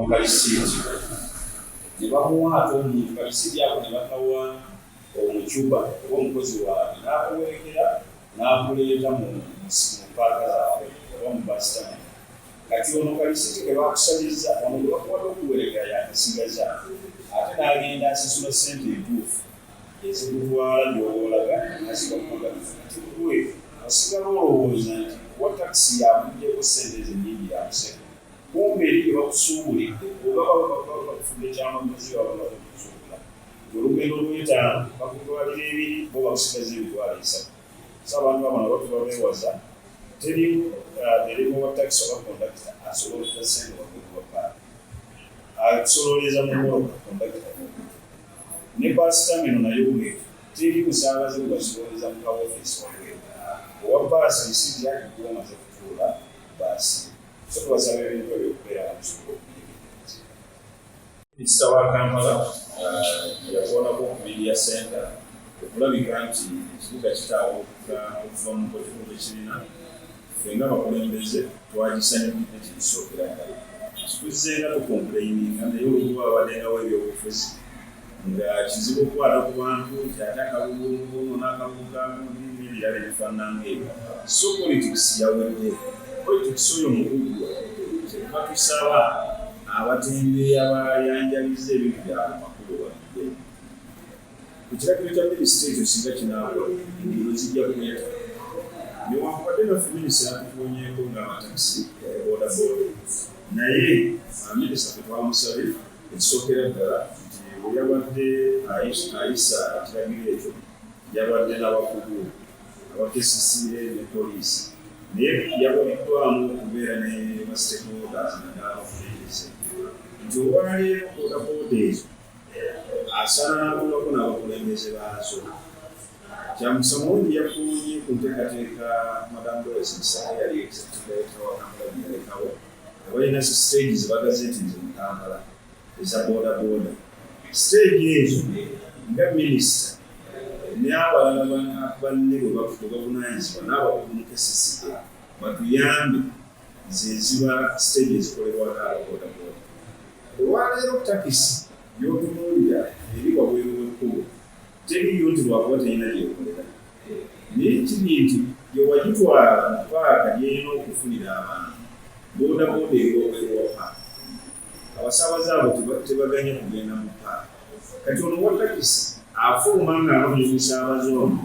Kalisiti. Ne bamuwa ate omuntu Kalisiti ako ne bakawa omucuba oba omukozi waabwe n'akuwerekera n'akuleeta mu paaka zaabwe oba mu basitani. Kati ono Kalisiti ke bakusabizza ono gwe bakuwadde okuwerekera yakasigaza ate n'agenda asasula ssente entuufu ezimutwala gy'olaga n'asiga kumagabifu. Kati gwe osigala olowooza nti wa takisi yamuggyeeko ssente ezo ennyingi yamuseka. Kumbe eri gye bakusuubulidde oba bakufudde ekyamaguzi waba bakusuubula. Olugendo lw'etaano bakutwalira ebiri bo bakusigaza emitwalo 3. So abantu abana batuba beewaza teri wa takisi oba kondakita asololeza ssente waggulu paaka. Akusololeza mu mmotoka kondakita. Ne baasi tamino nayo bwetyo teri musaabaze gwe basololeza mu kawofiisi wabweru. Owa baasi lisiti yake gwe omaze kutuula baasi. So tubasaba ebintu ebyokubeera amusobola okuyigiriza. Minisita wa Kampala yakoonako okubirya senta okulabika nti ekibuga kitaabuka okuva mu kibuga ekirina ffe nga abakulembeze twagisanyukidde kikisookera ddala. Tuzzenga tukompuleyininga naye olumu abaddengawo ebyobufuzi nga kizibu okukwata ku bantu nti ate akalulu n'akabuga n'ebirala ebifaanana ng'ebyo. So politics yawedde. Politics oyo mugugu kyetuba tusaba abatembeeyi abayanjaliza ebintu byabwe makulu wadde. Ku kiragiro kya minisita ekyo singa kinaabula engero zijja kweta. Newankubadde naffe minisita yatukoonyeeko ng'amatakisi boodabooda. Naye minisita ffe twamusabye ekisookera ddala nti bwe yabadde ayisa ekiragiro ekyo yabadde n'abakugu abakesisiire ne poliisi. Naye yabuliddwamu okubeera ne stakeholders n'abakulembeze nti olwaleero boodabooda ezo asaana n'akolako n'abakulembeze baazo. Kyamusamungi yafunye ku nteekateeka Madam Doris Musaka yali executive director wa Kampala yalekawo nga balina stage ze bagaze nti nze mu Kampala eza boodabooda. Stage ezo nga minisita n'abalala banne bwe bavunaanyizibwa n'abakugu mu KCCA batuyambe ze ziba stage ezikolebwako ababoodabooda. Olwaleero takisi y'otunuulira eri wabweru w'ekkubo teriyo nti lwakuba terina gyekolera. Naye kiri nti gye wagitwala mu paaka gy'erina okufunira abantu boodabooda ewa paaka. Abasaabaze abo tebaganya kugenda mu paaka. Kati ono wa takisi afuluma ng'anonya omusaabaze ono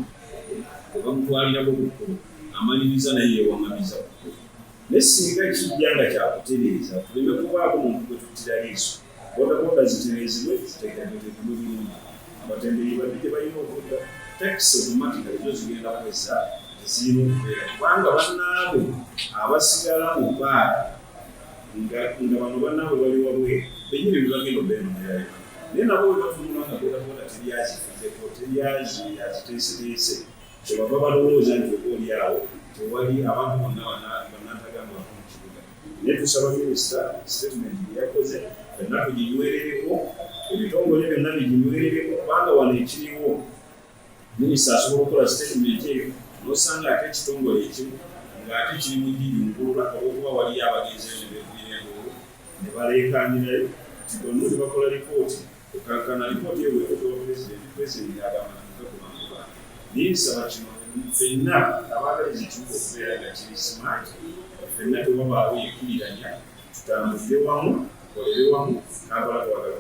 bamutwalirako ku kkubo amaliriza naye yeewaŋŋamiza ku kkubo. Naye singa kijja nga kyakutereeza tuleme kubaako muntu gwe tuttira liiso. Boodabooda zitereezibwe ziteekateekebwe bulungi. Abatembeeyi badde tebalina okudda takisi automatically zo zigenda kwesa zirina okubeera kubanga bannaabwe abasigala mu paaka nga bano bannaabwe bali wabweru bennyini bebagenda obeenonayo. Naye nabo bwe batunula nga boodabooda teryazifuzeko teryaziteeseteese kyebava balowooza nti obaolyawo tewali abantu bonna bannantagambako mu kibuga. Naye tusaba minisita statement gye yakoze byonna tuginywerereko, ebitongole byonna biginywerereko kubanga wano ekiriwo minisita asobola okukola statement eyo n'osanga ate ekitongole ekimu ng'ate kiri mu giyungulula olw'okuba waliyo abagenzi ebintu ne baleekaanirayo nti bonna ne bakola lipooti okankana lipooti eyo bwetotowa pulezidenti agamba ntugakubanguba. Naye nsaba kino ffenna abaagaliza ekibuga okubeera nga kiri smart, ffenna tewabaawo yekuliranya, tutambulire wamu tukolere wamu Kampala twagala